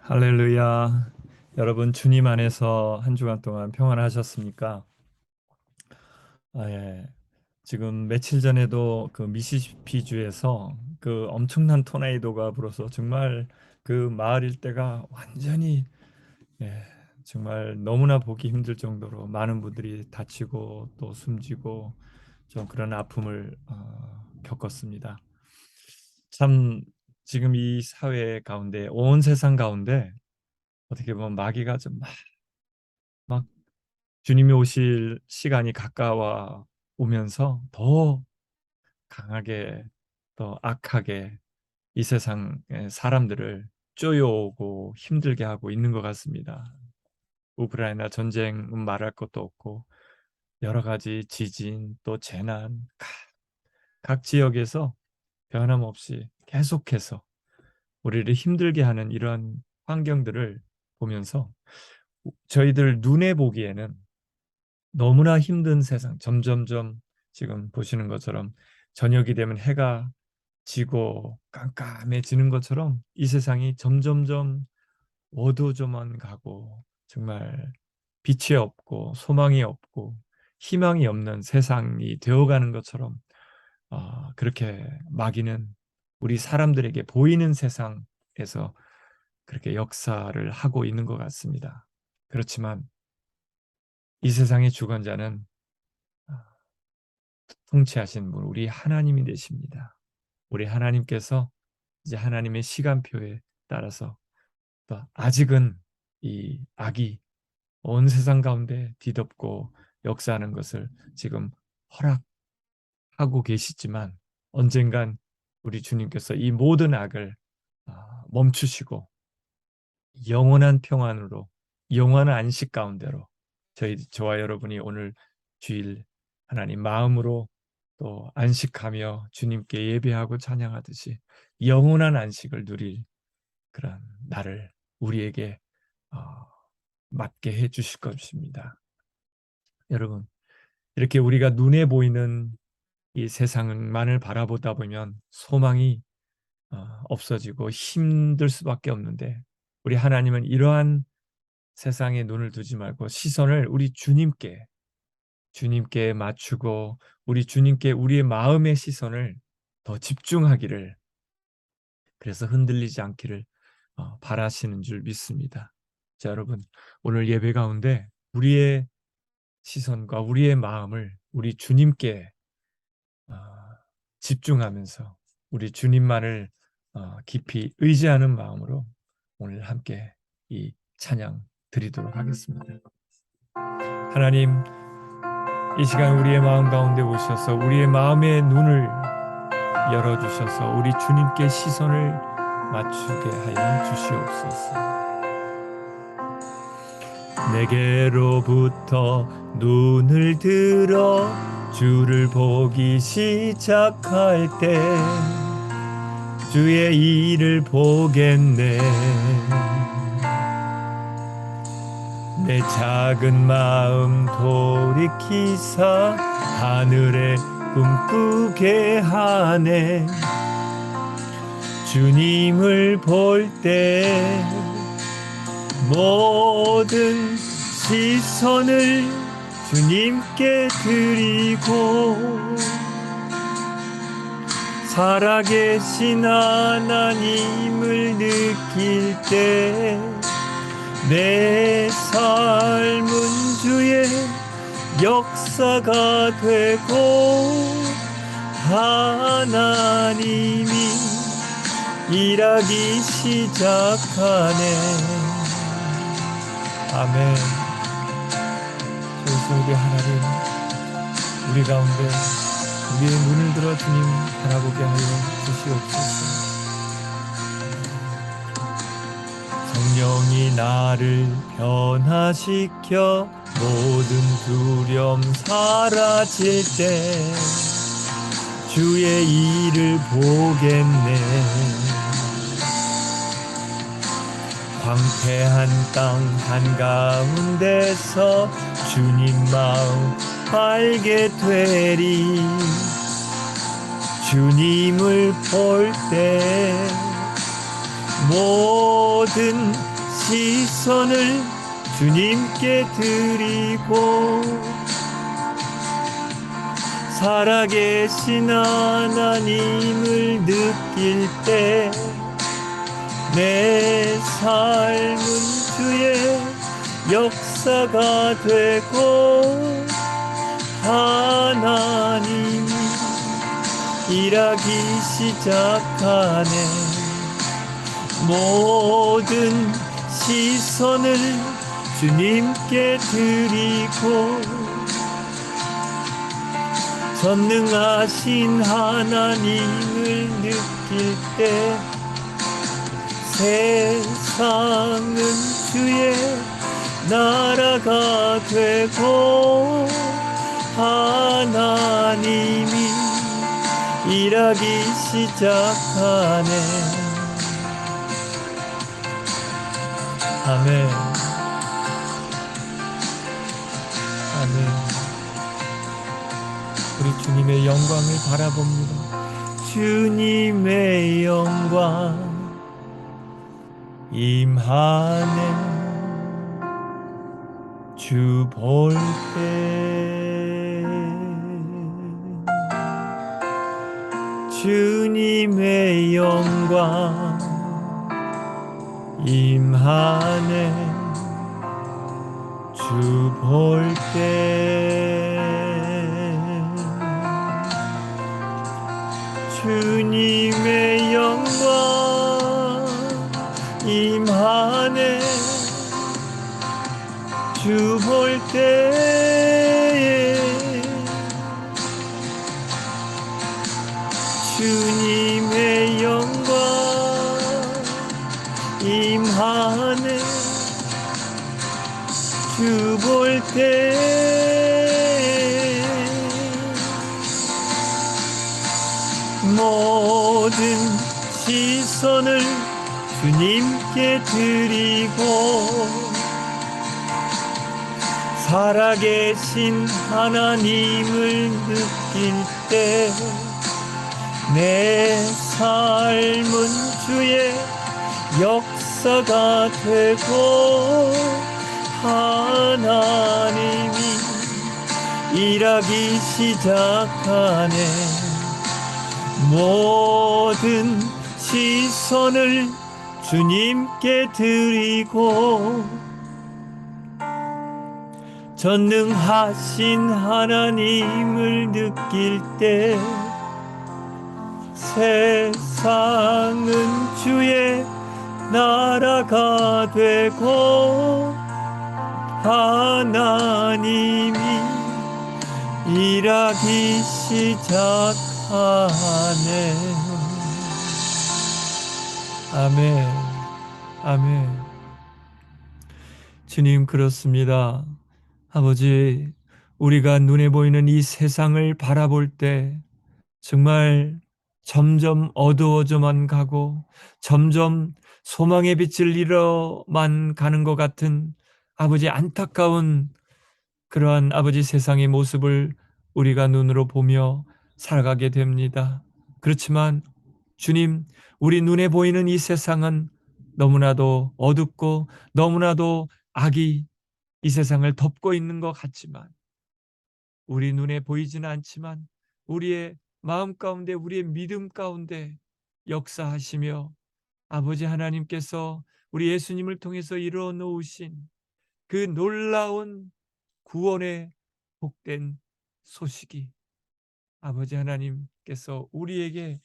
할렐루야. 여러분 주님 안에서 한 주간 동안 평안하셨습니까? 예. 지금 며칠 전에도 그 미시시피주에서 그 엄청난 토네이도가 불어서 정말 그 마을 일대가 완전히 예, 정말 너무나 보기 힘들 정도로 많은 분들이 다치고 또 숨지고 좀 그런 아픔을 겪었습니다. 참 지금 이 사회 가운데 온 세상 가운데 어떻게 보면 마귀가 좀 막 주님이 오실 시간이 가까워 오면서 더 강하게 더 악하게 이 세상의 사람들을 쪼여오고 힘들게 하고 있는 것 같습니다. 우크라이나 전쟁은 말할 것도 없고 여러 가지 지진 또 재난 각 지역에서 변함없이 계속해서 우리를 힘들게 하는 이런 환경들을 보면서 저희들 눈에 보기에는 너무나 힘든 세상, 점점점 지금 보시는 것처럼 저녁이 되면 해가 지고 깜깜해지는 것처럼 이 세상이 점점점 어두워져만 가고 정말 빛이 없고 소망이 없고 희망이 없는 세상이 되어가는 것처럼 그렇게 마귀는 우리 사람들에게 보이는 세상에서 그렇게 역사를 하고 있는 것 같습니다. 그렇지만 이 세상의 주관자는 통치하신 분, 우리 하나님이 되십니다. 우리 하나님께서 이제 하나님의 시간표에 따라서 또 아직은 이 악이 온 세상 가운데 뒤덮고 역사하는 것을 지금 허락하고 계시지만 언젠간 우리 주님께서 이 모든 악을 멈추시고 영원한 평안으로 영원한 안식 가운데로 저와 여러분이 오늘 주일 하나님 마음으로 또 안식하며 주님께 예배하고 찬양하듯이 영원한 안식을 누릴 그런 날을 우리에게 어, 맞게 해 주실 것입니다. 여러분, 이렇게 우리가 눈에 보이는 이 세상만을 바라보다 보면 소망이 없어지고 힘들 수밖에 없는데 우리 하나님은 이러한 세상에 눈을 두지 말고 시선을 우리 주님께 맞추고 우리 주님께 우리의 마음의 시선을 더 집중하기를, 그래서 흔들리지 않기를 바라시는 줄 믿습니다. 자, 여러분, 오늘 예배 가운데 우리의 시선과 우리의 마음을 우리 주님께 어, 집중하면서 우리 주님만을 깊이 의지하는 마음으로 오늘 함께 이 찬양 드리도록 하겠습니다. 하나님, 이 시간 우리의 마음 가운데 오셔서 우리의 마음의 눈을 열어주셔서 우리 주님께 시선을 맞추게 하여 주시옵소서. 내게로부터 눈을 들어 주를 보기 시작할 때 주의 일을 보겠네. 내 작은 마음 돌이키사 하늘에 꿈꾸게 하네. 주님을 볼 때 모든 시선을 주님께 드리고 살아계신 하나님을 느낄 때 내 삶은 주의 역사가 되고 하나님이 일하기 시작하네. 아멘. 그래서 우리 하나님, 우리 가운데 우리의 눈을 들어 주님 바라보게 하여 주시옵소서. 성령이 나를 변화시켜 모든 두려움 사라질 때 주의 일을 보겠네. 황폐한 땅 한가운데서 주님 마음 알게 되리. 주님을 볼 때 모든 시선을 주님께 드리고 살아계신 하나님을 느낄 때 내 삶은 주의 역사가 되고 하나님이 일하기 시작하네. 모든 시선을 주님께 드리고 전능하신 하나님을 느낄 때 세상은 주의 나라가 되고 하나님이 일하기 시작하네. 아멘. 아멘. 우리 주님의 영광을 바라봅니다. 주님의 영광 임하네. 주 볼 때 주님의 영광 임하네. 주 볼 때 주님의 영광 임하네. 주 볼 때 주님의 영광 임하네. 주 볼 때 모든 시선을 주님께 드리고 살아계신 하나님을 느낄 때 내 삶은 주의 역사가 되고 하나님이 일하기 시작하네. 모든 시선을 주님께 드리고 전능하신 하나님을 느낄 때 세상은 주의 나라가 되고 하나님이 일하기 시작하네. 아멘. 아멘. 주님, 그렇습니다. 아버지, 우리가 눈에 보이는 이 세상을 바라볼 때 정말 점점 어두워져만 가고 점점 소망의 빛을 잃어만 가는 것 같은 아버지 안타까운 그러한 아버지 세상의 모습을 우리가 눈으로 보며 살아가게 됩니다. 그렇지만 주님, 우리 눈에 보이는 이 세상은 너무나도 어둡고 너무나도 악이 이 세상을 덮고 있는 것 같지만 우리 눈에 보이지는 않지만 우리의 마음 가운데 우리의 믿음 가운데 역사하시며 아버지 하나님께서 우리 예수님을 통해서 이루어 놓으신 그 놀라운 구원의 복된 소식이 아버지 하나님께서 우리에게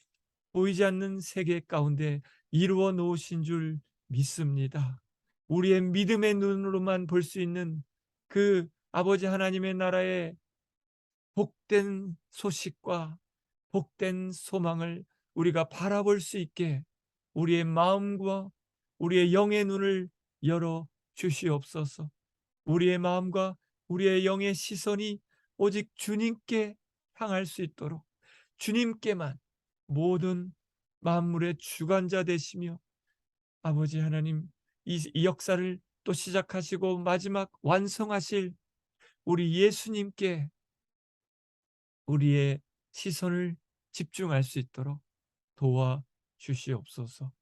보이지 않는 세계 가운데 이루어 놓으신 줄 믿습니다. 우리의 믿음의 눈으로만 볼 수 있는 그 아버지 하나님의 나라의 복된 소식과 복된 소망을 우리가 바라볼 수 있게 우리의 마음과 우리의 영의 눈을 열어 주시옵소서. 우리의 마음과 우리의 영의 시선이 오직 주님께 향할 수 있도록 주님께만 모든 만물의 주관자 되시며 아버지 하나님 이 역사를 또 시작하시고 마지막 완성하실 우리 예수님께 우리의 시선을 집중할 수 있도록 도와 주시옵소서.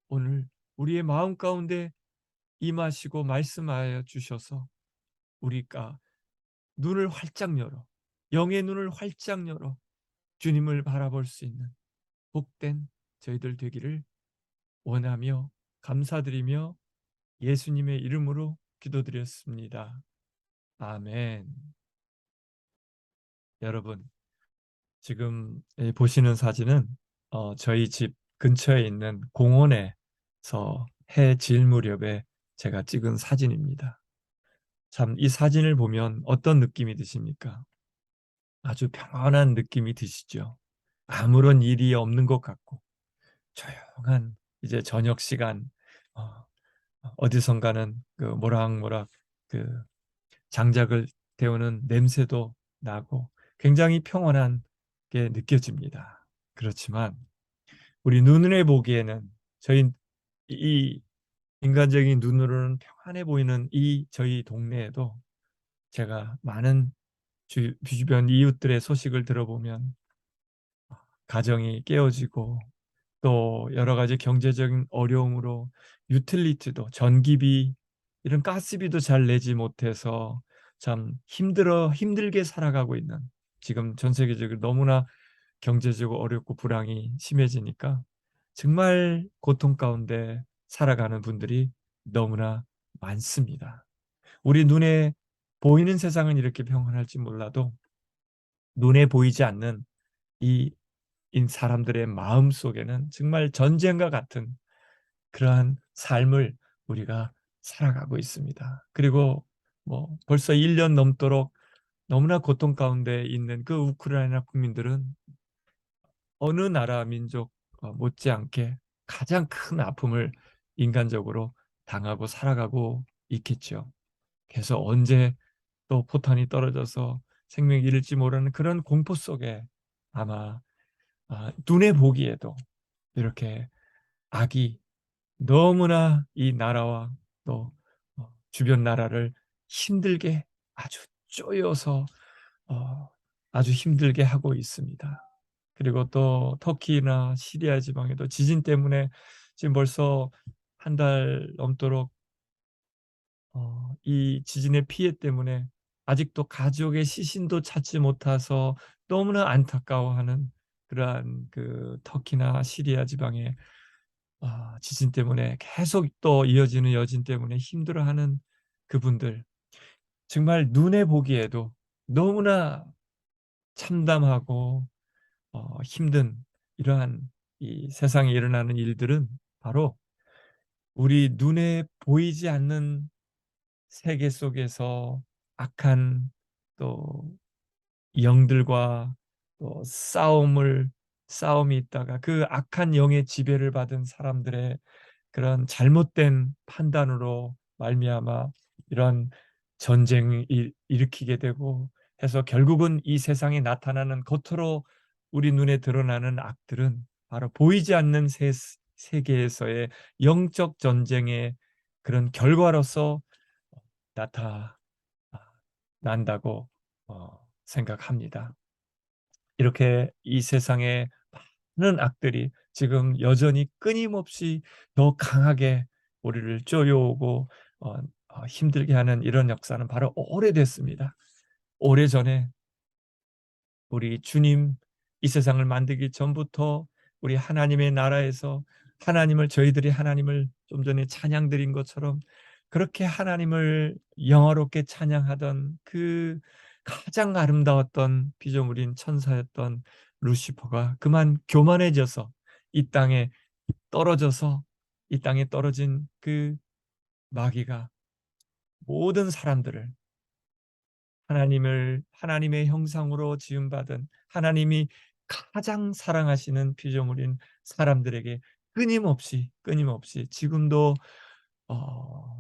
오늘 우리의 마음 가운데 임하시고 말씀하여 주셔서 우리가 눈을 활짝 열어, 영의 눈을 활짝 열어 주님을 바라볼 수 있는 복된 저희들 되기를 원하며 감사드리며 예수님의 이름으로 기도드렸습니다. 아멘. 여러분, 지금 보시는 사진은 저희 집 근처에 있는 공원에서 해 질 무렵에 제가 찍은 사진입니다. 참, 이 사진을 보면 어떤 느낌이 드십니까? 아주 평안한 느낌이 드시죠? 아무런 일이 없는 것 같고 조용한 이제 저녁 시간, 어, 어디선가는 그 모락모락 그 장작을 데우는 냄새도 나고 굉장히 평온한 게 느껴집니다. 그렇지만 우리 눈에 보기에는, 저희 이 인간적인 눈으로는 평안해 보이는 이 저희 동네에도 제가 많은 주변 이웃들의 소식을 들어보면 가정이 깨어지고 또 여러 가지 경제적인 어려움으로 유틸리티도, 전기비, 이런 가스비도 잘 내지 못해서 참 힘들게 살아가고 있는, 지금 전 세계적으로 너무나 경제적으로 어렵고 불황이 심해지니까 정말 고통 가운데 살아가는 분들이 너무나 많습니다. 우리 눈에 보이는 세상은 이렇게 평안할지 몰라도 눈에 보이지 않는 이 사람들의 마음 속에는 정말 전쟁과 같은 그러한 삶을 우리가 살아가고 있습니다. 그리고 뭐 벌써 1년 넘도록 너무나 고통 가운데 있는 그 우크라이나 국민들은 어느 나라 민족 못지않게 가장 큰 아픔을 인간적으로 당하고 살아가고 있겠죠. 그래서 언제 또 포탄이 떨어져서 생명이 잃을지 모르는 그런 공포 속에 아마 눈에 보기에도 이렇게 악이 너무나 이 나라와 또 주변 나라를 힘들게, 아주 쪼여서 아주 힘들게 하고 있습니다. 그리고 또 터키나 시리아 지방에도 지진 때문에 지금 벌써 한 달 넘도록 이 지진의 피해 때문에 아직도 가족의 시신도 찾지 못해서 너무나 안타까워하는 그러한 그 터키나 시리아 지방의 지진 때문에 계속 또 이어지는 여진 때문에 힘들어하는 그분들, 정말 눈에 보기에도 너무나 참담하고 힘든 이러한 이 세상에 일어나는 일들은 바로 우리 눈에 보이지 않는 세계 속에서 악한 또 영들과 또 싸움이 있다가 그 악한 영의 지배를 받은 사람들의 그런 잘못된 판단으로 말미암아 이런 전쟁을 일으키게 되고 해서 결국은 이 세상에 나타나는, 겉으로 우리 눈에 드러나는 악들은 바로 보이지 않는 세계에서의 영적 전쟁의 그런 결과로서 나타난다고 생각합니다. 이렇게 이 세상에 많은 악들이 지금 여전히 끊임없이 더 강하게 우리를 쪼여오고 힘들게 하는 이런 역사는 바로 오래됐습니다. 오래전에 우리 주님 이 세상을 만들기 전부터 우리 하나님의 나라에서 저희들이 하나님을 좀 전에 찬양 드린 것처럼 그렇게 하나님을 영화롭게 찬양하던 그 가장 아름다웠던 피조물인 천사였던 루시퍼가 그만 교만해져서 이 땅에 이 땅에 떨어진 그 마귀가 모든 사람들을, 하나님의 형상으로 지음받은 하나님이 가장 사랑하시는 피조물인 사람들에게 끊임없이 지금도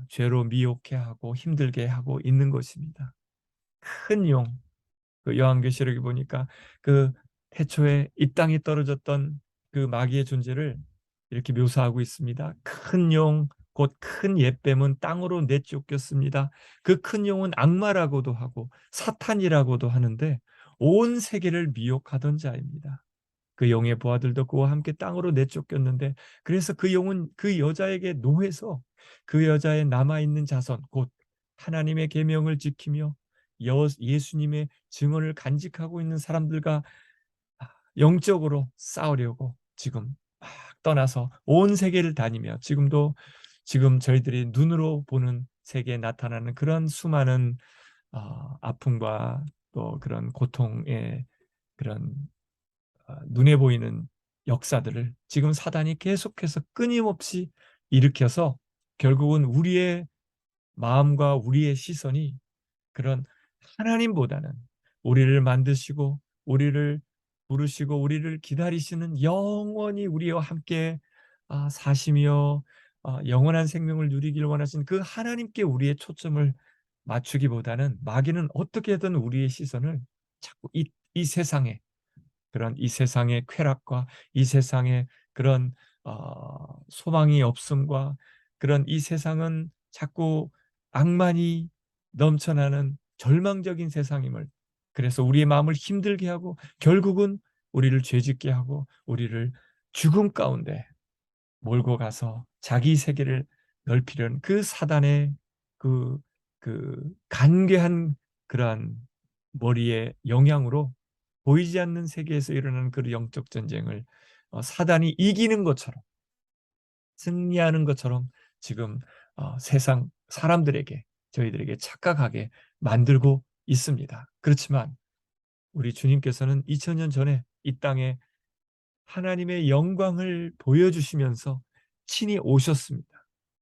죄로 미혹해 하고 힘들게 하고 있는 것입니다. 큰 용, 그 요한계시록에 보니까 그 태초에 이 땅에 떨어졌던 그 마귀의 존재를 이렇게 묘사하고 있습니다. 큰 용, 곧 큰 옅뱀은 땅으로 내쫓겼습니다. 그 큰 용은 악마라고도 하고 사탄이라고도 하는데 온 세계를 미혹하던 자입니다. 그 용의 부하들도 그와 함께 땅으로 내쫓겼는데, 그래서 그 용은 그 여자에게 노해서 그 여자의 남아있는 자손 곧 하나님의 계명을 지키며 예수님의 증언을 간직하고 있는 사람들과 영적으로 싸우려고 지금 막 떠나서 온 세계를 다니며 지금 저희들이 눈으로 보는 세계에 나타나는 그런 수많은 아픔과 또 그런 고통의 그런 눈에 보이는 역사들을 지금 사단이 계속해서 끊임없이 일으켜서 결국은 우리의 마음과 우리의 시선이 그런 하나님보다는 우리를 만드시고 우리를 부르시고 우리를 기다리시는 영원히 우리와 함께 사시며 영원한 생명을 누리길 원하신 그 하나님께 우리의 초점을 맞추기보다는 마귀는 어떻게든 우리의 시선을 자꾸 이 세상에 그런 이 세상의 쾌락과 이 세상의 그런 소망이 없음과 그런 이 세상은 자꾸 악만이 넘쳐나는 절망적인 세상임을 그래서 우리의 마음을 힘들게 하고 결국은 우리를 죄짓게 하고 우리를 죽음 가운데 몰고 가서 자기 세계를 넓히려는 그 사단의 그, 그 간계한 그러한 머리의 영향으로 보이지 않는 세계에서 일어나는 그 영적 전쟁을 사단이 이기는 것처럼 승리하는 것처럼 지금 세상 사람들에게 저희들에게 착각하게 만들고 있습니다. 그렇지만 우리 주님께서는 2000년 전에 이 땅에 하나님의 영광을 보여주시면서 친히 오셨습니다.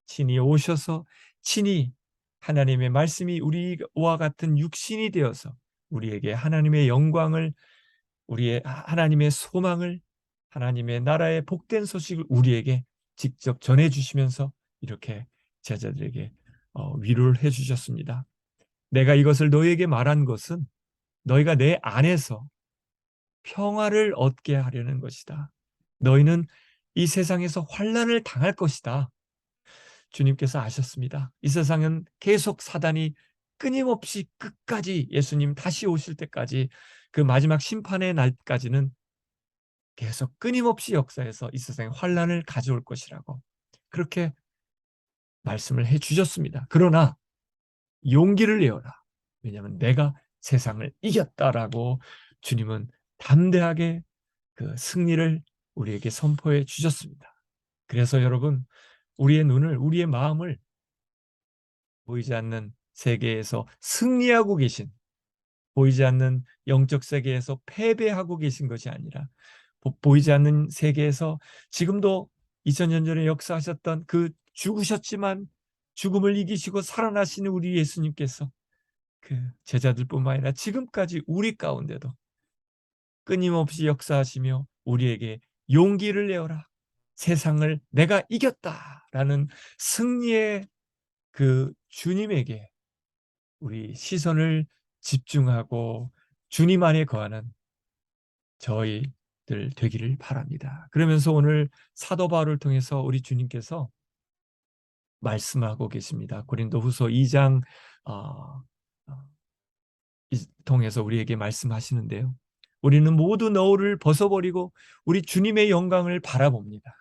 친히 오셔서 친히 하나님의 말씀이 우리와 같은 육신이 되어서 우리에게 하나님의 영광을 우리의 하나님의 소망을 하나님의 나라의 복된 소식을 우리에게 직접 전해주시면서 이렇게 제자들에게 위로를 해주셨습니다. 내가 이것을 너희에게 말한 것은 너희가 내 안에서 평화를 얻게 하려는 것이다. 너희는 이 세상에서 환난을 당할 것이다. 주님께서 아셨습니다. 이 세상은 계속 사단이 끊임없이 끝까지 예수님 다시 오실 때까지 그 마지막 심판의 날까지는 계속 끊임없이 역사에서 이 세상에 환난을 가져올 것이라고 그렇게 말씀을 해 주셨습니다. 그러나 용기를 내어라. 왜냐하면 내가 세상을 이겼다라고 주님은 담대하게 그 승리를 우리에게 선포해 주셨습니다. 그래서 여러분 우리의 눈을 우리의 마음을 보이지 않는 세계에서 승리하고 계신 보이지 않는 영적 세계에서 패배하고 계신 것이 아니라 보이지 않는 세계에서 지금도 2000년 전에 역사하셨던 그 죽으셨지만 죽음을 이기시고 살아나시는 우리 예수님께서 그 제자들뿐만 아니라 지금까지 우리 가운데도 끊임없이 역사하시며 우리에게 용기를 내어라. 세상을 내가 이겼다라는 승리의 그 주님에게 우리 시선을 집중하고 주님 안에 거하는 저희들 되기를 바랍니다. 그러면서 오늘 사도 바울을 통해서 우리 주님께서 말씀하고 계십니다. 고린도후서 2장 통해서 우리에게 말씀하시는데요. 우리는 모두 너울을 벗어버리고 우리 주님의 영광을 바라봅니다.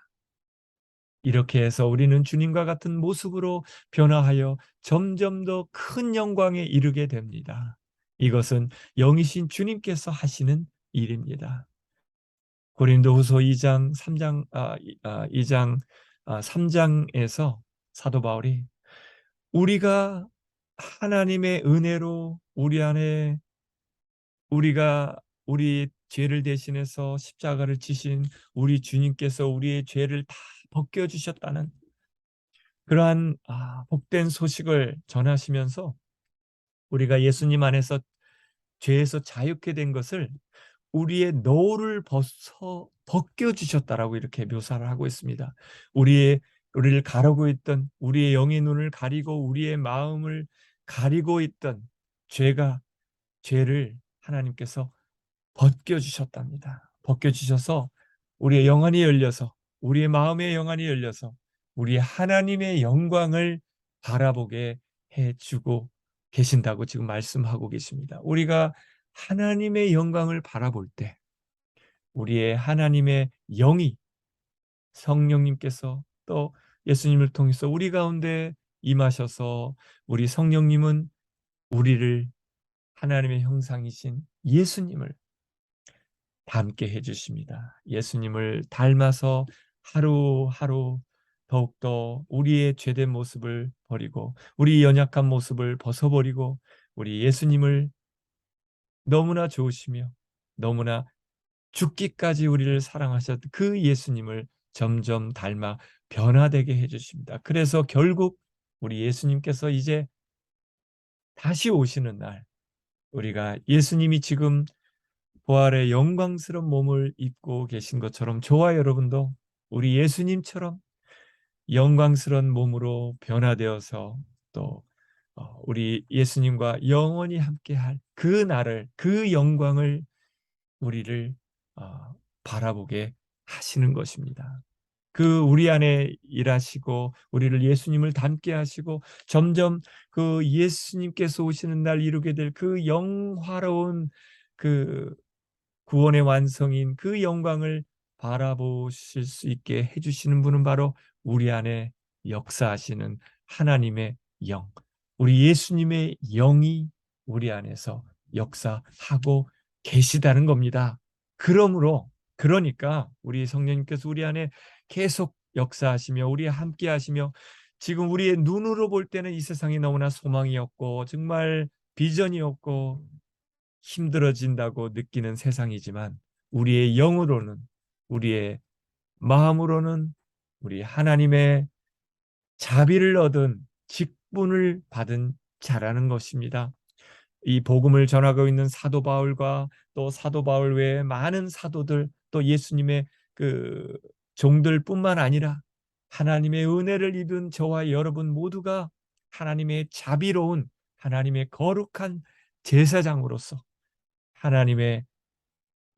이렇게 해서 우리는 주님과 같은 모습으로 변화하여 점점 더 큰 영광에 이르게 됩니다. 이것은 영이신 주님께서 하시는 일입니다. 고린도후서 2장 3장 2장 3장에서 사도 바울이 우리가 하나님의 은혜로 우리 안에 우리가 우리 죄를 대신해서 십자가를 지신 우리 주님께서 우리의 죄를 다 벗겨 주셨다는 그러한 복된 소식을 전하시면서 우리가 예수님 안에서 죄에서 자유케 된 것을 우리의 노를 벗겨 주셨다라고 이렇게 묘사를 하고 있습니다. 우리를 가르고 있던 우리의 영의 눈을 가리고 우리의 마음을 가리고 있던 죄를 하나님께서 벗겨 주셨답니다. 벗겨 주셔서 우리의 영안이 열려서 우리의 마음의 영안이 열려서 우리 하나님의 영광을 바라보게 해주고 계신다고 지금 말씀하고 계십니다. 우리가 하나님의 영광을 바라볼 때 우리의 하나님의 영이 성령님께서 또 예수님을 통해서 우리 가운데 임하셔서 우리 성령님은 우리를 하나님의 형상이신 예수님을 닮게 해주십니다. 예수님을 닮아서 하루하루 더욱더 우리의 죄된 모습을 버리고 우리 연약한 모습을 벗어버리고 우리 예수님을 너무나 좋으시며 너무나 죽기까지 우리를 사랑하셨던 그 예수님을 점점 닮아 변화되게 해주십니다. 그래서 결국 우리 예수님께서 이제 다시 오시는 날, 우리가 예수님이 지금 부활의 영광스러운 몸을 입고 계신 것처럼 저와 여러분도 우리 예수님처럼 영광스러운 몸으로 변화되어서 또 우리 예수님과 영원히 함께할 그 날을, 그 영광을 우리를 바라보게 하시는 것입니다. 그 우리 안에 일하시고 우리를 예수님을 닮게 하시고 점점 그 예수님께서 오시는 날 이루게 될 그 영화로운 그 구원의 완성인 그 영광을 바라보실 수 있게 해주시는 분은 바로 우리 안에 역사하시는 하나님의 영, 우리 예수님의 영이 우리 안에서 역사하고 계시다는 겁니다. 그러니까 우리 성령님께서 우리 안에 계속 역사하시며 우리와 함께 하시며 지금 우리의 눈으로 볼 때는 이 세상이 너무나 소망이 없고 정말 비전이 없고 힘들어진다고 느끼는 세상이지만 우리의 영으로는, 우리의 마음으로는 우리 하나님의 자비를 얻은 직분을 받은 자라는 것입니다. 이 복음을 전하고 있는 사도 바울과 또 사도 바울 외에 많은 사도들, 또 예수님의 그 종들뿐만 아니라 하나님의 은혜를 입은 저와 여러분 모두가 하나님의 자비로운, 하나님의 거룩한 제사장으로서 하나님의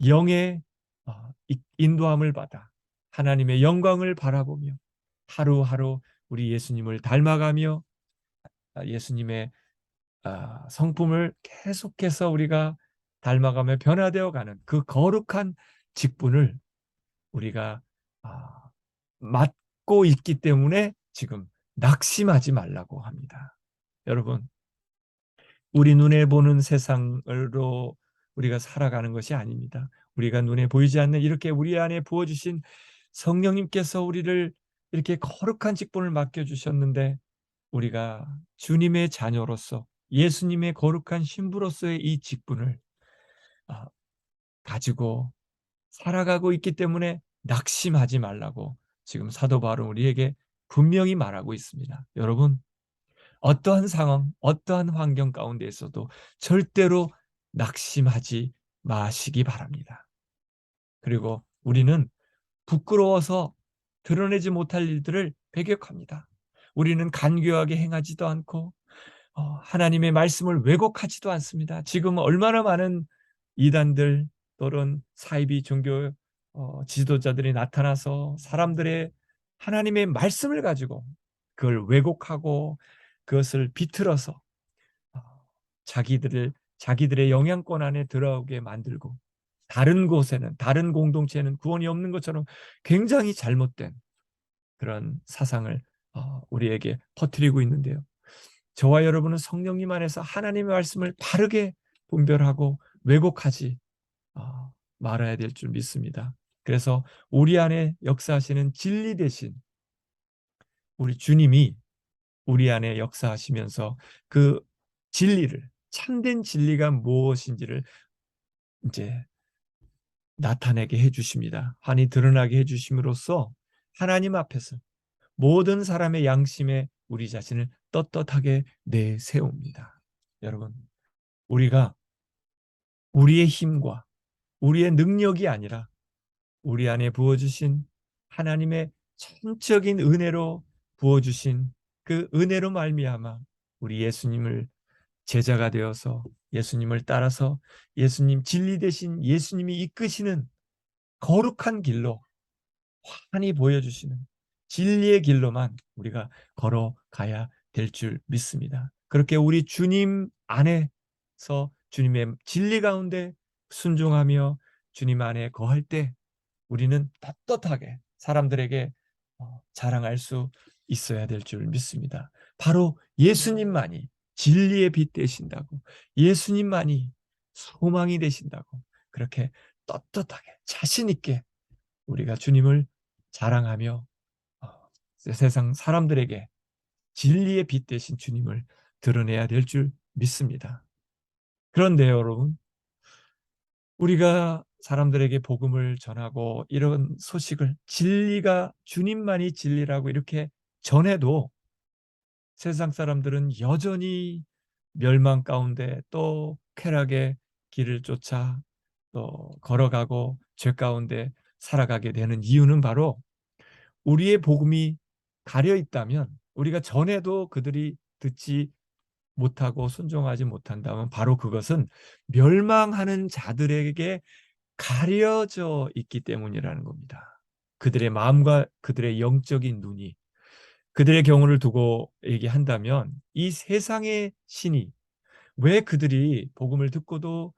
영의 인도함을 받아 하나님의 영광을 바라보며 하루하루 우리 예수님을 닮아가며 예수님의 성품을 계속해서 우리가 닮아가며 변화되어 가는 그 거룩한 직분을 우리가 맡고 있기 때문에 지금 낙심하지 말라고 합니다. 여러분, 우리 눈에 보는 세상으로 우리가 살아가는 것이 아닙니다. 우리가 눈에 보이지 않는 이렇게 우리 안에 부어주신 성령님께서 우리를 이렇게 거룩한 직분을 맡겨주셨는데 우리가 주님의 자녀로서 예수님의 거룩한 신부로서의 이 직분을 가지고 살아가고 있기 때문에 낙심하지 말라고 지금 사도 바울은 우리에게 분명히 말하고 있습니다. 여러분, 어떠한 상황, 어떠한 환경 가운데 있어도 절대로 낙심하지 마시기 바랍니다. 그리고 우리는 부끄러워서 드러내지 못할 일들을 배격합니다. 우리는 간교하게 행하지도 않고 하나님의 말씀을 왜곡하지도 않습니다. 지금 얼마나 많은 이단들 또는 사이비 종교 지도자들이 나타나서 사람들의 하나님의 말씀을 가지고 그걸 왜곡하고 그것을 비틀어서 어, 자기들의 영향권 안에 들어오게 만들고 다른 곳에는 다른 공동체에는 구원이 없는 것처럼 굉장히 잘못된 그런 사상을 우리에게 퍼뜨리고 있는데요. 저와 여러분은 성령님 안에서 하나님의 말씀을 바르게 분별하고 왜곡하지 말아야 될 줄 믿습니다. 그래서 우리 안에 역사하시는 진리 대신 우리 주님이 우리 안에 역사하시면서 그 진리를, 참된 진리가 무엇인지를 이제 나타내게 해주십니다. 환히 드러나게 해주심으로써 하나님 앞에서 모든 사람의 양심에 우리 자신을 떳떳하게 내세웁니다. 여러분, 우리가 우리의 힘과 우리의 능력이 아니라 우리 안에 부어주신 하나님의 전적인 은혜로 부어주신 그 은혜로 말미암아 우리 예수님을 제자가 되어서 예수님을 따라서 예수님 진리 대신 예수님이 이끄시는 거룩한 길로 환히 보여주시는 진리의 길로만 우리가 걸어가야 될 줄 믿습니다. 그렇게 우리 주님 안에서 주님의 진리 가운데 순종하며 주님 안에 거할 때 우리는 떳떳하게 사람들에게 자랑할 수 있어야 될 줄 믿습니다. 바로 예수님만이 진리의 빛 되신다고, 예수님만이 소망이 되신다고, 그렇게 떳떳하게 자신 있게 우리가 주님을 자랑하며 어, 세상 사람들에게 진리의 빛 되신 주님을 드러내야 될 줄 믿습니다. 그런데 여러분, 우리가 사람들에게 복음을 전하고 이런 소식을, 진리가 주님만이 진리라고 이렇게 전해도 세상 사람들은 여전히 멸망 가운데 또 쾌락의 길을 쫓아 또 걸어가고 죄 가운데 살아가게 되는 이유는 바로 우리의 복음이 가려 있다면, 우리가 전해도 그들이 듣지 못하고 순종하지 못한다면 바로 그것은 멸망하는 자들에게 가려져 있기 때문이라는 겁니다. 그들의 마음과 그들의 영적인 눈이, 그들의 경우를 두고 얘기한다면 이 세상의 신이, 왜 그들이 복음을 듣고도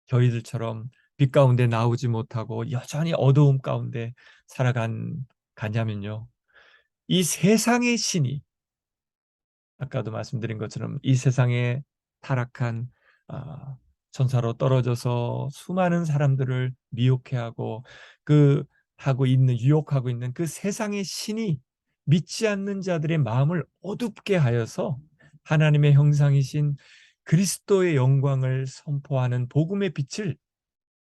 저희들처럼 빛 가운데 나오지 못하고 여전히 어두움 가운데 가냐면요, 이 세상의 신이, 아까도 말씀드린 것처럼 이 세상에 타락한 천사로 떨어져서 수많은 사람들을 미혹해하고 유혹하고 있는 그 세상의 신이 믿지 않는 자들의 마음을 어둡게 하여서 하나님의 형상이신 그리스도의 영광을 선포하는 복음의 빛을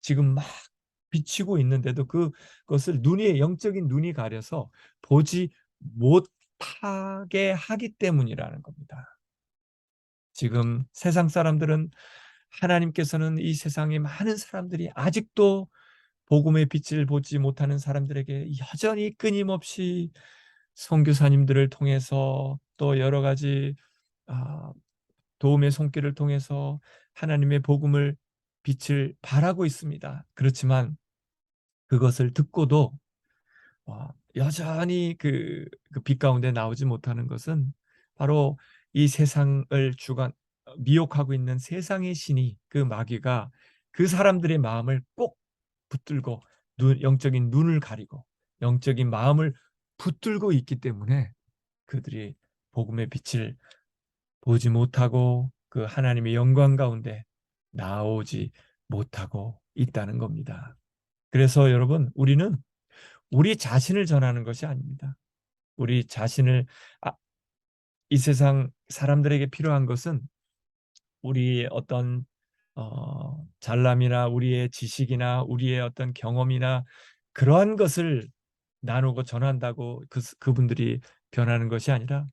지금 막 비치고 있는데도 그것을 영적인 눈이 가려서 보지 못하게 하기 때문이라는 겁니다. 지금 세상 사람들은, 하나님께서는 이 세상의 많은 사람들이 아직도 복음의 빛을 보지 못하는 사람들에게 여전히 끊임없이 선교사님들을 통해서 또 여러 가지 아, 도움의 손길을 통해서 하나님의 복음을, 빛을 발하고 있습니다. 그렇지만 그것을 듣고도 여전히 그빛 가운데 나오지 못하는 것은 바로 이 세상을 미혹하고 있는 세상의 신이, 그 마귀가 그 사람들의 마음을 꼭 붙들고 영적인 눈을 가리고 영적인 마음을 붙들고 있기 때문에 그들이 복음의 빛을 보지 못하고 그 하나님의 영광 가운데 나오지 못하고 있다는 겁니다. 그래서 여러분, 우리는 우리 자신을 전하는 것이 아닙니다. 우리 자신을 아, 이 세상 사람들에게 필요한 것은 우리의 어떤 잘남이나 우리의 지식이나 우리의 어떤 경험이나 그러한 것을 나누고 전한다고 그분들이 변하는 것이 아니라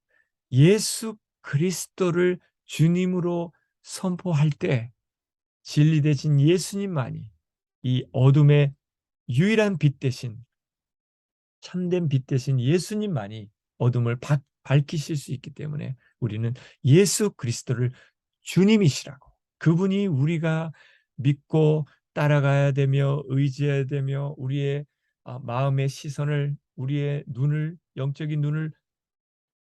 예수 그리스도를 주님으로 선포할 때 진리 대신 예수님만이 이 어둠의 유일한 빛 대신, 참된 빛 대신 예수님만이 어둠을 밝히실 수 있기 때문에 우리는 예수 그리스도를 주님이시라고, 그분이 우리가 믿고 따라가야 되며 의지해야 되며 우리의 마음의 시선을, 우리의 눈을, 영적인 눈을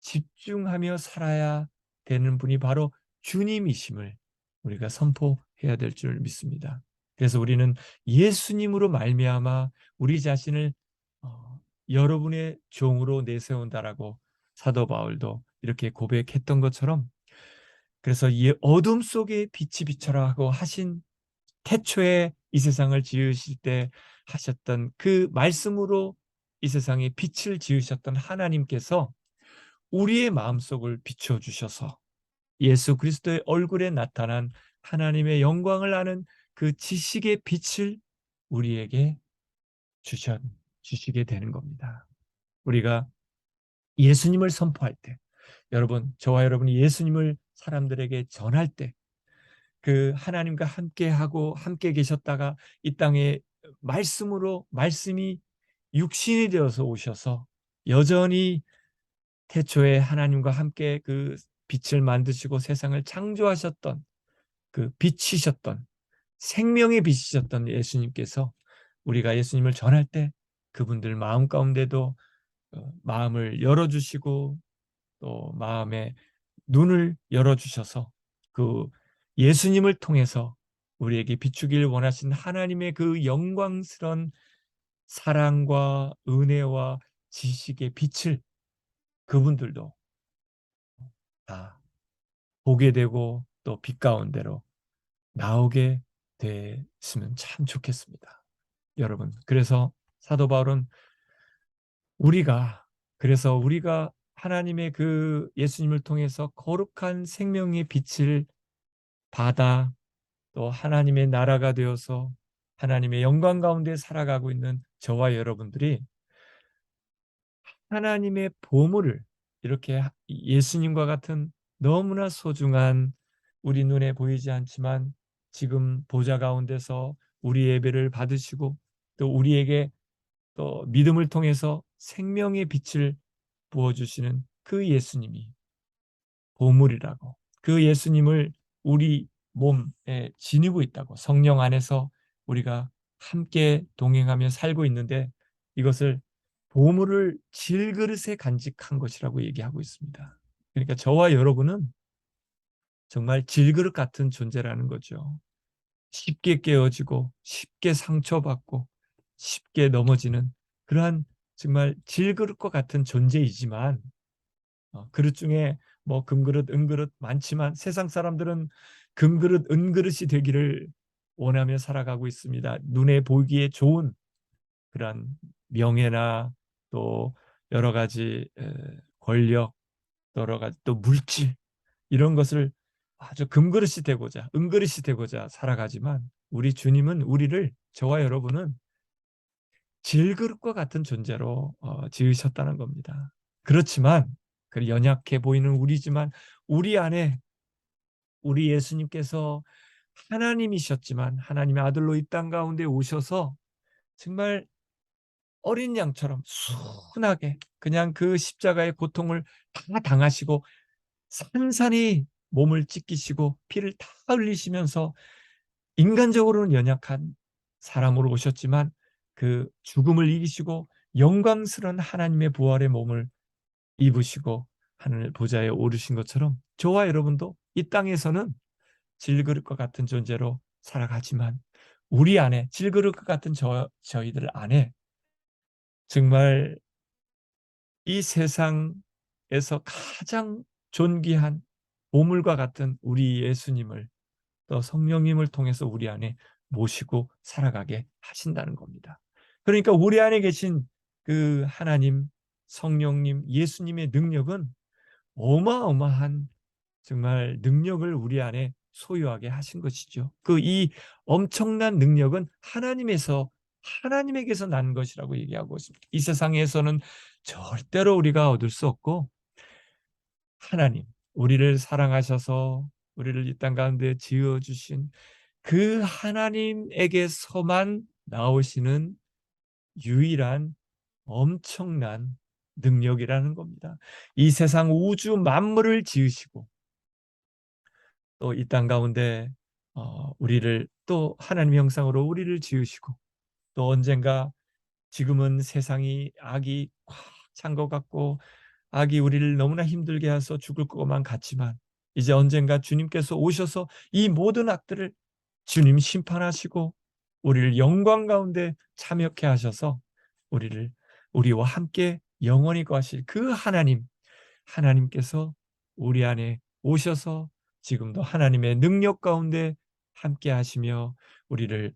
집중하며 살아야 되는 분이 바로 주님이심을 우리가 선포해야 될 줄 믿습니다. 그래서 우리는 예수님으로 말미암아 우리 자신을 여러분의 종으로 내세운다라고 사도 바울도 이렇게 고백했던 것처럼, 그래서 이 어둠 속에 빛이 비춰라 하고 하신, 태초에 이 세상을 지으실 때 하셨던 그 말씀으로 이 세상에 빛을 지으셨던 하나님께서 우리의 마음속을 비추어 주셔서 예수 그리스도의 얼굴에 나타난 하나님의 영광을 아는 그 지식의 빛을 우리에게 주시게 되는 겁니다. 우리가 예수님을 선포할 때, 여러분, 저와 여러분이 예수님을 사람들에게 전할 때, 그 하나님과 함께하고 함께 계셨다가 이 땅에 말씀이 육신이 되어서 오셔서 여전히 태초에 하나님과 함께 그 빛을 만드시고 세상을 창조하셨던, 그 빛이셨던, 생명의 빛이셨던 예수님께서 우리가 예수님을 전할 때 그분들 마음 가운데도 마음을 열어주시고 또 마음의 눈을 열어주셔서 그 예수님을 통해서 우리에게 비추길 원하신 하나님의 그 영광스러운 사랑과 은혜와 지식의 빛을 그분들도 다 보게 되고 또 빛 가운데로 나오게 됐으면 참 좋겠습니다. 여러분, 그래서 사도 바울은 우리가 우리가 하나님의 그 예수님을 통해서 거룩한 생명의 빛을 받아 또 하나님의 나라가 되어서 하나님의 영광 가운데 살아가고 있는 저와 여러분들이 하나님의 보물을 이렇게 예수님과 같은 너무나 소중한 우리 눈에 보이지 않지만 지금 보좌 가운데서 우리 예배를 받으시고 또 우리에게 또 믿음을 통해서 생명의 빛을 부어주시는 그 예수님이 보물이라고, 그 예수님을 우리 몸에 지니고 있다고, 성령 안에서 우리가 함께 동행하며 살고 있는데 이것을 보물을 질그릇에 간직한 것이라고 얘기하고 있습니다. 그러니까 저와 여러분은 정말 질그릇 같은 존재라는 거죠. 쉽게 깨어지고 쉽게 상처받고 쉽게 넘어지는 그러한 정말 질그릇과 같은 존재이지만 그릇 중에 뭐 금그릇, 은그릇 많지만 세상 사람들은 금그릇, 은그릇이 되기를 원하며 살아가고 있습니다. 눈에 보기에 좋은 그런 명예나 또 여러 가지 권력, 여러 가지 또 물질 이런 것을 아주 금그릇이 되고자, 은그릇이 되고자 살아가지만 우리 주님은 우리를 저와 여러분은 질그릇과 같은 존재로 지으셨다는 겁니다. 그렇지만 그 연약해 보이는 우리지만 우리 안에 우리 예수님께서 하나님이셨지만 하나님의 아들로 이 땅 가운데 오셔서 정말 어린 양처럼 순하게 그냥 그 십자가의 고통을 다 당하시고 산산히 몸을 찢기시고 피를 다 흘리시면서 인간적으로는 연약한 사람으로 오셨지만 그 죽음을 이기시고 영광스러운 하나님의 부활의 몸을 입으시고 하늘 보좌에 오르신 것처럼 저와 여러분도 이 땅에서는 질그릇과 같은 존재로 살아가지만 우리 안에 질그릇과 같은 저희들 안에 정말 이 세상에서 가장 존귀한 보물과 같은 우리 예수님을 또 성령님을 통해서 우리 안에 모시고 살아가게 하신다는 겁니다. 그러니까 우리 안에 계신 그 하나님, 성령님, 예수님의 능력은 어마어마한 정말 능력을 우리 안에 소유하게 하신 것이죠. 그 이 엄청난 능력은 하나님에게서 난 것이라고 얘기하고 있습니다. 이 세상에서는 절대로 우리가 얻을 수 없고 하나님, 우리를 사랑하셔서 우리를 이 땅 가운데 지어 주신 그 하나님에게서만 나오시는 유일한 엄청난 능력이라는 겁니다. 이 세상 우주 만물을 지으시고 또 이 땅 가운데 우리를 또 하나님의 형상으로 우리를 지으시고 또 언젠가 지금은 세상이 악이 꽉 찬 것 같고 악이 우리를 너무나 힘들게 해서 죽을 것만 같지만 이제 언젠가 주님께서 오셔서 이 모든 악들을 주님 심판하시고 우리를 영광 가운데 참여케 하셔서 우리와 함께 영원히 거하실 그 하나님께서 우리 안에 오셔서 지금도 하나님의 능력 가운데 함께 하시며 우리를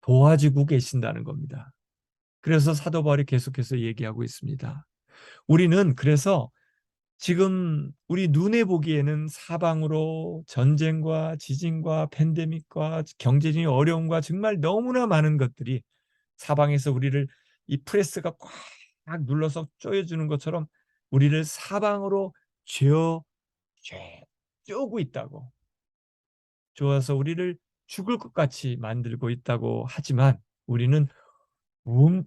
도와주고 계신다는 겁니다. 그래서 사도 바울이 계속해서 얘기하고 있습니다. 우리는 그래서 지금 우리 눈에 보기에는 사방으로 전쟁과 지진과 팬데믹과 경제적인 어려움과 정말 너무나 많은 것들이 사방에서 우리를 이 프레스가 꽉 눌러서 쪼여주는 것처럼 우리를 사방으로 쪼고 있다고, 쪼아서 우리를 죽을 것 같이 만들고 있다고 하지만 우리는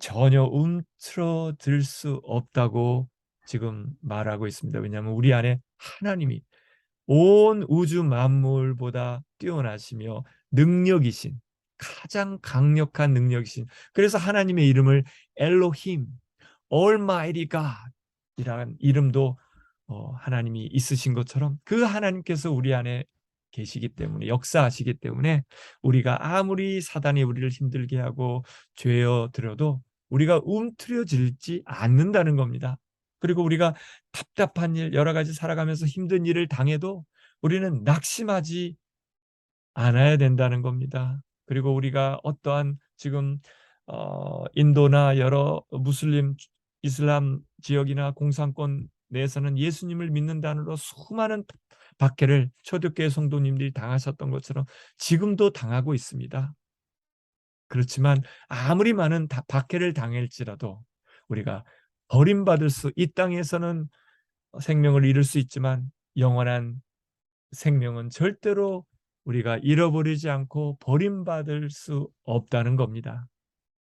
전혀 움츠러들 수 없다고 지금 말하고 있습니다. 왜냐하면 우리 안에 하나님이 온 우주 만물보다 뛰어나시며 능력이신 가장 강력한 능력이신, 그래서 하나님의 이름을 엘로힘, Almighty God 이라는 이름도 하나님이 있으신 것처럼 그 하나님께서 우리 안에 계시기 때문에, 역사하시기 때문에 우리가 아무리 사단이 우리를 힘들게 하고 죄어 들어도 우리가 움츠려들지 않는다는 겁니다. 그리고 우리가 답답한 일, 여러 가지 살아가면서 힘든 일을 당해도 우리는 낙심하지 않아야 된다는 겁니다. 그리고 우리가 어떠한 지금 인도나 여러 무슬림, 이슬람 지역이나 공산권 내에서는 예수님을 믿는다는으로 수많은 박해를 초대교회 성도님들이 당하셨던 것처럼 지금도 당하고 있습니다. 그렇지만 아무리 많은 박해를 당할지라도 우리가 버림받을 이 땅에서는 생명을 잃을 수 있지만 영원한 생명은 절대로 우리가 잃어버리지 않고 버림받을 수 없다는 겁니다.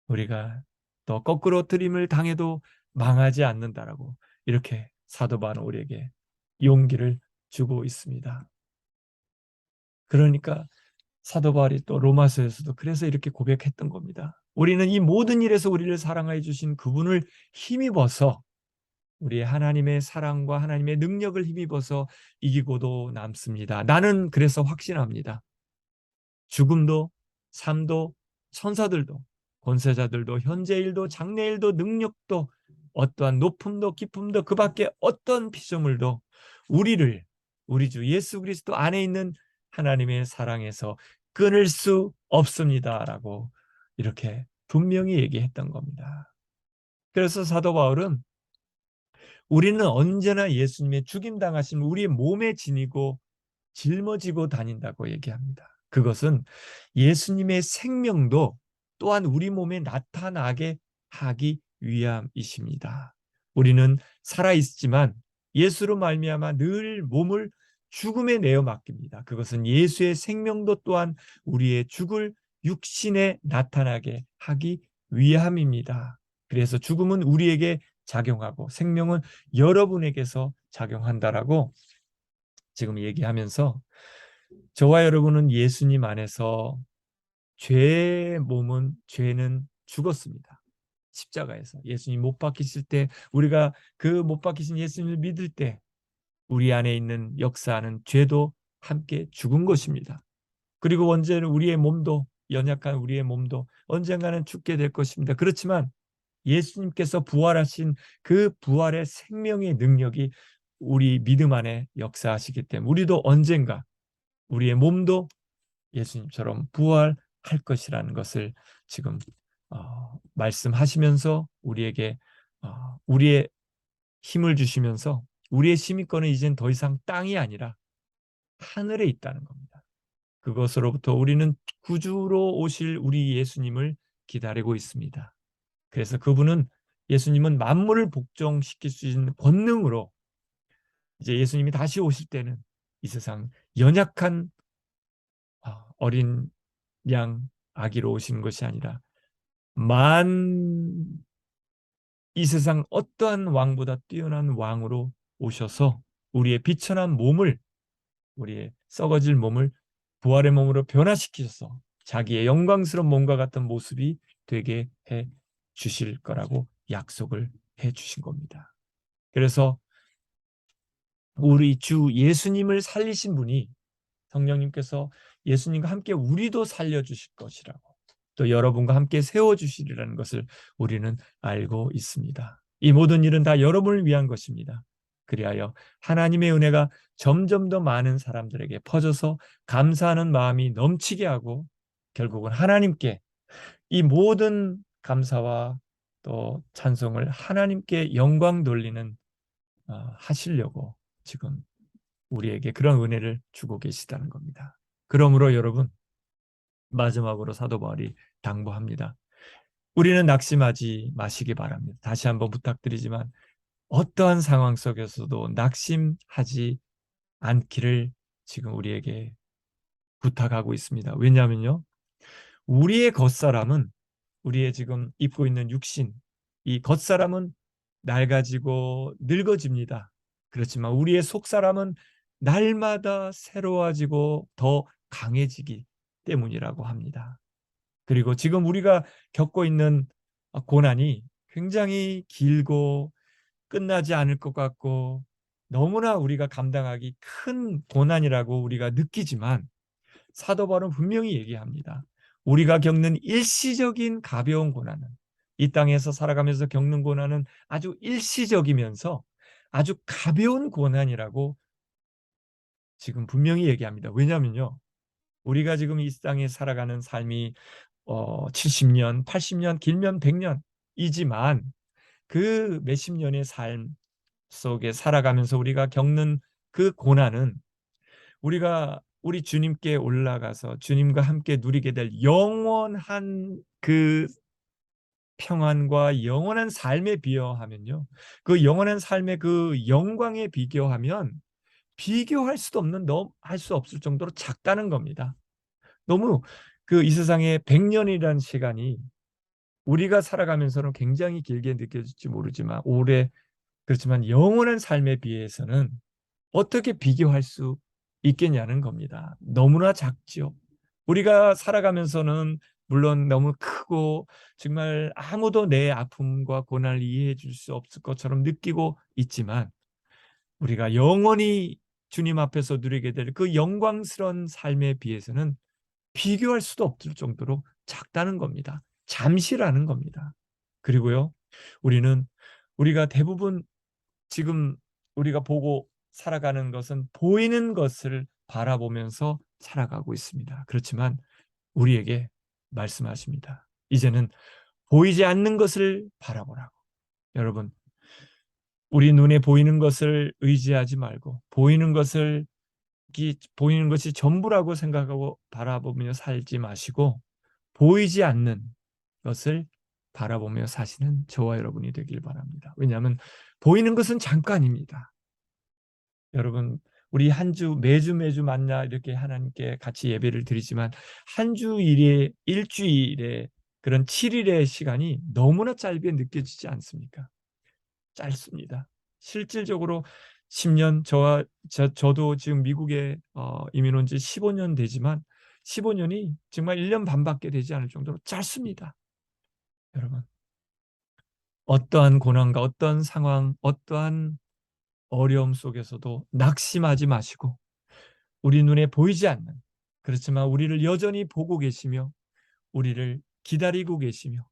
우리가 또 거꾸로 트림을 당해도 망하지 않는다라고 이렇게 사도 바울은 우리에게 용기를 주고 있습니다. 그러니까 사도 바울이 또 로마서에서도 그래서 이렇게 고백했던 겁니다. 우리는 이 모든 일에서 우리를 사랑하여 주신 그분을 힘입어서 우리의 하나님의 사랑과 하나님의 능력을 힘입어서 이기고도 남습니다. 나는 그래서 확신합니다. 죽음도 삶도 천사들도 권세자들도 현재일도 장래일도 능력도 어떠한 높음도 기쁨도 그 밖에 어떤 피조물도 우리를 우리 주 예수 그리스도 안에 있는 하나님의 사랑에서 끊을 수 없습니다라고 이렇게 분명히 얘기했던 겁니다. 그래서 사도 바울은 우리는 언제나 예수님의 죽임당하신 우리의 몸에 지니고 짊어지고 다닌다고 얘기합니다. 그것은 예수님의 생명도 또한 우리 몸에 나타나게 하기 위함이십니다. 우리는 살아있지만 예수로 말미암아 늘 몸을 죽음에 내어 맡깁니다. 그것은 예수의 생명도 또한 우리의 죽을 육신에 나타나게 하기 위함입니다. 그래서 죽음은 우리에게 작용하고 생명은 여러분에게서 작용한다라고 지금 얘기하면서 저와 여러분은 예수님 안에서 죄는 죽었습니다. 십자가에서 예수님 못 박히실 때 우리가 그 못 박히신 예수님을 믿을 때 우리 안에 있는 역사하는 죄도 함께 죽은 것입니다. 그리고 언제는 우리의 몸도 연약한 우리의 몸도 언젠가는 죽게 될 것입니다. 그렇지만 예수님께서 부활하신 그 부활의 생명의 능력이 우리 믿음 안에 역사하시기 때문에 우리도 언젠가 우리의 몸도 예수님처럼 부활할 것이라는 것을 지금 말씀하시면서 우리에게 우리의 힘을 주시면서 우리의 시민권은 이젠 더 이상 땅이 아니라 하늘에 있다는 겁니다. 그것으로부터 우리는 구주로 오실 우리 예수님을 기다리고 있습니다. 그래서 그분은 예수님은 만물을 복종시킬 수 있는 권능으로 이제 예수님이 다시 오실 때는 이 세상 연약한 어린 양 아기로 오시는 것이 아니라 이 세상 어떠한 왕보다 뛰어난 왕으로 오셔서 우리의 비천한 몸을 우리의 썩어질 몸을 부활의 몸으로 변화시키셔서 자기의 영광스러운 몸과 같은 모습이 되게 해 주실 거라고 약속을 해 주신 겁니다. 그래서 우리 주 예수님을 살리신 분이 성령님께서 예수님과 함께 우리도 살려주실 것이라고 또 여러분과 함께 세워주시리라는 것을 우리는 알고 있습니다. 이 모든 일은 다 여러분을 위한 것입니다. 그리하여 하나님의 은혜가 점점 더 많은 사람들에게 퍼져서 감사하는 마음이 넘치게 하고 결국은 하나님께 이 모든 감사와 또 찬송을 하나님께 영광 돌리는 하시려고 지금 우리에게 그런 은혜를 주고 계시다는 겁니다. 그러므로 여러분 마지막으로 사도 바울이 당부합니다. 우리는 낙심하지 마시기 바랍니다. 다시 한번 부탁드리지만 어떠한 상황 속에서도 낙심하지 않기를 지금 우리에게 부탁하고 있습니다. 왜냐하면요. 우리의 겉사람은 우리의 지금 입고 있는 육신, 이 겉사람은 낡아지고 늙어집니다. 그렇지만 우리의 속사람은 날마다 새로워지고 더 강해지기 때문이라고 합니다. 그리고 지금 우리가 겪고 있는 고난이 굉장히 길고 끝나지 않을 것 같고 너무나 우리가 감당하기 큰 고난이라고 우리가 느끼지만 사도 바울은 분명히 얘기합니다. 우리가 겪는 일시적인 가벼운 고난은 이 땅에서 살아가면서 겪는 고난은 아주 일시적이면서 아주 가벼운 고난이라고 지금 분명히 얘기합니다. 왜냐하면요, 우리가 지금 이 땅에 살아가는 삶이 70년, 80년, 길면 100년이지만 그 몇십 년의 삶 속에 살아가면서 우리가 겪는 그 고난은 우리가 우리 주님께 올라가서 주님과 함께 누리게 될 영원한 그 평안과 영원한 삶에 비교하면요, 그 영원한 삶의 그 영광에 비교하면 비교할 수도 없는, 너무 할 수 없을 정도로 작다는 겁니다. 너무 그 이 세상에 100년이라는 시간이 우리가 살아가면서는 굉장히 길게 느껴질지 모르지만 오래, 그렇지만 영원한 삶에 비해서는 어떻게 비교할 수 있겠냐는 겁니다. 너무나 작지요. 우리가 살아가면서는 물론 너무 크고 정말 아무도 내 아픔과 고난을 이해해 줄 수 없을 것처럼 느끼고 있지만 우리가 영원히 주님 앞에서 누리게 될 그 영광스러운 삶에 비해서는 비교할 수도 없을 정도로 작다는 겁니다. 잠시라는 겁니다. 그리고요, 우리가 대부분 지금 우리가 보고 살아가는 것은 보이는 것을 바라보면서 살아가고 있습니다. 그렇지만 우리에게 말씀하십니다. 이제는 보이지 않는 것을 바라보라고. 여러분, 우리 눈에 보이는 것을 의지하지 말고 보이는 것이 전부라고 생각하고 바라보며 살지 마시고 보이지 않는 것을 바라보며 사시는 저와 여러분이 되길 바랍니다. 왜냐하면 보이는 것은 잠깐입니다. 여러분, 우리 한 주 매주 만나 이렇게 하나님께 같이 예배를 드리지만 한 주일에 일주일에 그런 7일의 시간이 너무나 짧게 느껴지지 않습니까? 짧습니다. 실질적으로 10년, 저도 지금 미국에 이민 온 지 15년 되지만 15년이 정말 1년 반밖에 되지 않을 정도로 짧습니다. 여러분, 어떠한 고난과 어떠한 상황, 어떠한 어려움 속에서도 낙심하지 마시고 우리 눈에 보이지 않는, 그렇지만 우리를 여전히 보고 계시며 우리를 기다리고 계시며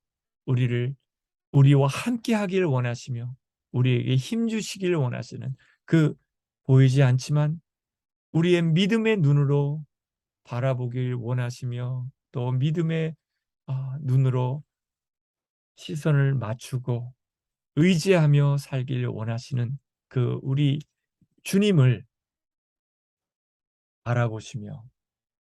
우리와 함께 하기를 원하시며 우리에게 힘 주시기를 원하시는 그 보이지 않지만 우리의 믿음의 눈으로 바라보길 원하시며 또 믿음의 눈으로 시선을 맞추고 의지하며 살기를 원하시는 그 우리 주님을 바라보시며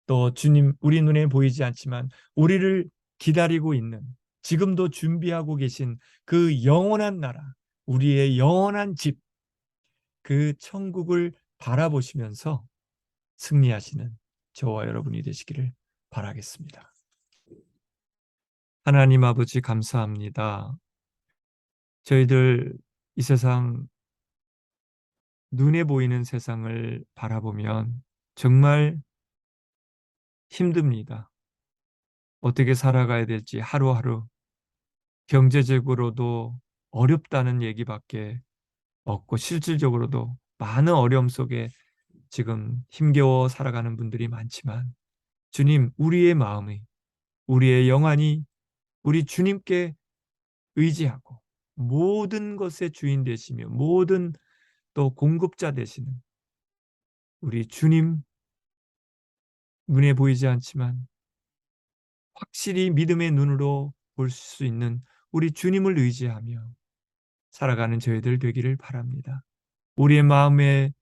또 주님, 우리 눈에 보이지 않지만 우리를 기다리고 있는, 지금도 준비하고 계신 그 영원한 나라, 우리의 영원한 집, 그 천국을 바라보시면서 승리하시는 저와 여러분이 되시기를 바라겠습니다. 하나님 아버지, 감사합니다. 저희들 이 세상, 눈에 보이는 세상을 바라보면 정말 힘듭니다. 어떻게 살아가야 될지 하루하루 경제적으로도 어렵다는 얘기밖에 없고 실질적으로도 많은 어려움 속에 지금 힘겨워 살아가는 분들이 많지만 주님, 우리의 마음이, 우리의 영안이 우리 주님께 의지하고 모든 것의 주인 되시며 모든 또 공급자 되시는 우리 주님, 눈에 보이지 않지만 확실히 믿음의 눈으로 볼 수 있는 우리 주님을 의지하며 살아가는 저희들 되기를 바랍니다. 우리의 마음의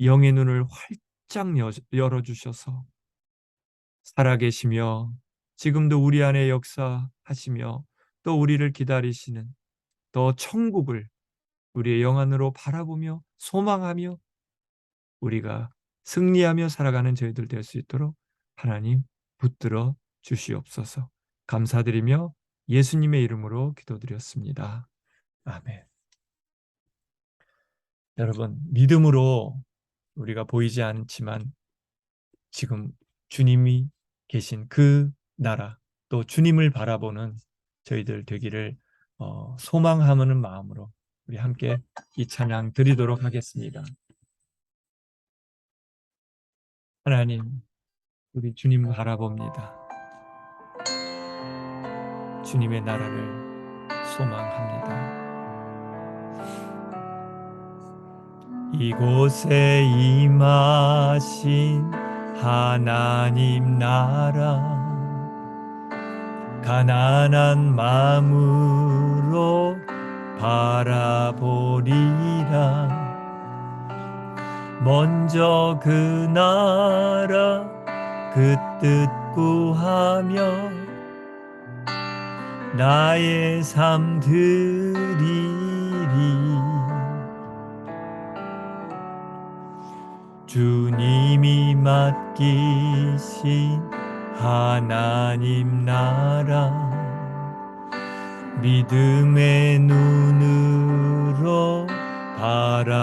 영의 눈을 활짝 열어주셔서 살아계시며 지금도 우리 안에 역사하시며 또 우리를 기다리시는 또 천국을 우리의 영안으로 바라보며 소망하며 우리가 승리하며 살아가는 저희들 될 수 있도록 하나님 붙들어 주시옵소서. 감사드리며 예수님의 이름으로 기도드렸습니다. 아멘. 여러분, 믿음으로 우리가 보이지 않지만 지금 주님이 계신 그 나라, 또 주님을 바라보는 저희들 되기를 소망하는 마음으로 우리 함께 이 찬양 드리도록 하겠습니다. 하나님, 우리 주님 바라봅니다. 주님의 나라를 소망합니다. 이곳에 임하신 하나님 나라, 가난한 마음으로 바라보리라. 먼저 그 나라 그 뜻 구하며 나의 삶 드리리. 주님이 맡기신 하나님 나라, 믿음의 눈으로 바라보리라.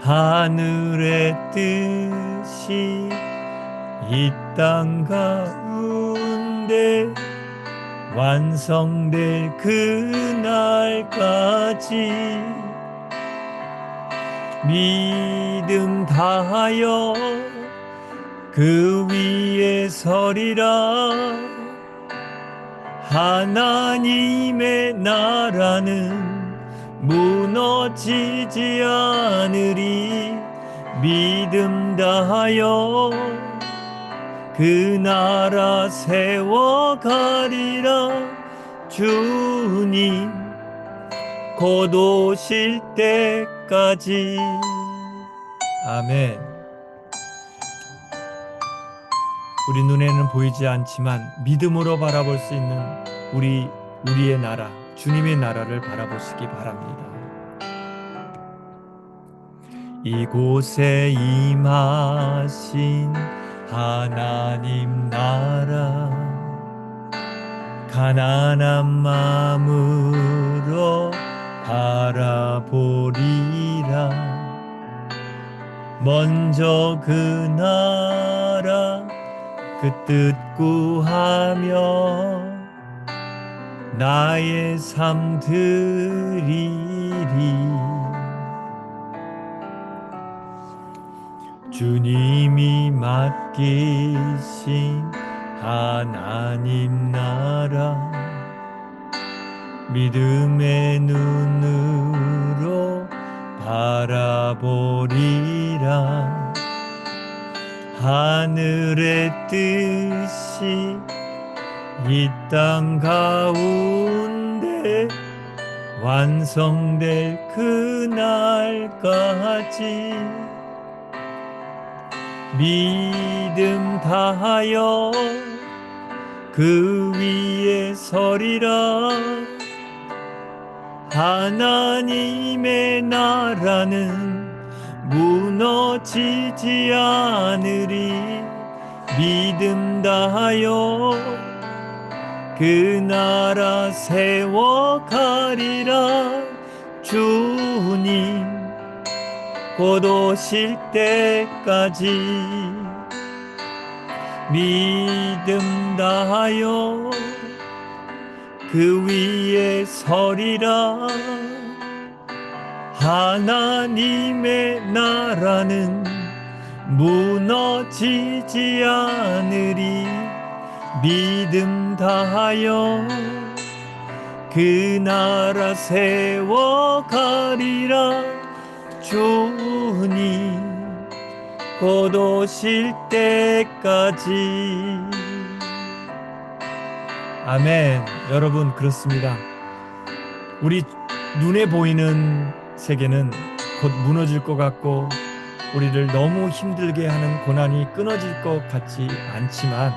하늘의 뜻이 이 땅 가운데 완성될 그날까지 믿음 다하여 그 위에 서리라. 하나님의 나라는 무너지지 않으리. 믿음 다하여 그 나라 세워가리라. 주님 곧 오실 때까지. 아멘. 우리 눈에는 보이지 않지만 믿음으로 바라볼 수 있는 우리의 나라, 주님의 나라를 바라보시기 바랍니다. 이곳에 임하신 하나님 나라, 가난한 마음으로 바라보리라. 먼저 그 나라 그 뜻 구하며 나의 삶 드리리. 주님이 맡기신 하나님 나라, 믿음의 눈으로 바라보리라. 하늘의 뜻이 이 땅 가운데 완성될 그날까지 믿음 다하여 그 위에 서리라. 하나님의 나라는 무너지지 않으리. 믿음 다하여 그 나라 세워가리라. 주님 곧 오실 때까지 믿음 다하여 그 위에 서리라. 하나님의 나라는 무너지지 않으리. 믿음 다하여 그 나라 세워가리라. 주님 곧 오실 때까지. 아멘. 여러분, 그렇습니다. 우리 눈에 보이는 세계는 곧 무너질 것 같고 우리를 너무 힘들게 하는 고난이 끊어질 것 같지 않지만,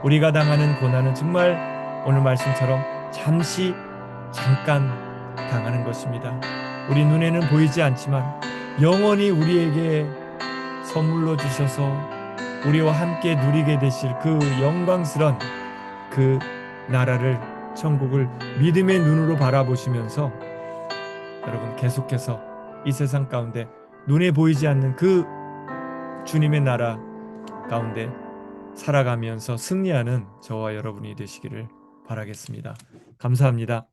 우리가 당하는 고난은 정말 오늘 말씀처럼 잠깐 당하는 것입니다. 우리 눈에는 보이지 않지만 영원히 우리에게 선물로 주셔서 우리와 함께 누리게 되실 그 영광스런 그 나라를, 천국을 믿음의 눈으로 바라보시면서 여러분 계속해서 이 세상 가운데 눈에 보이지 않는 그 주님의 나라 가운데 살아가면서 승리하는 저와 여러분이 되시기를 바라겠습니다. 감사합니다.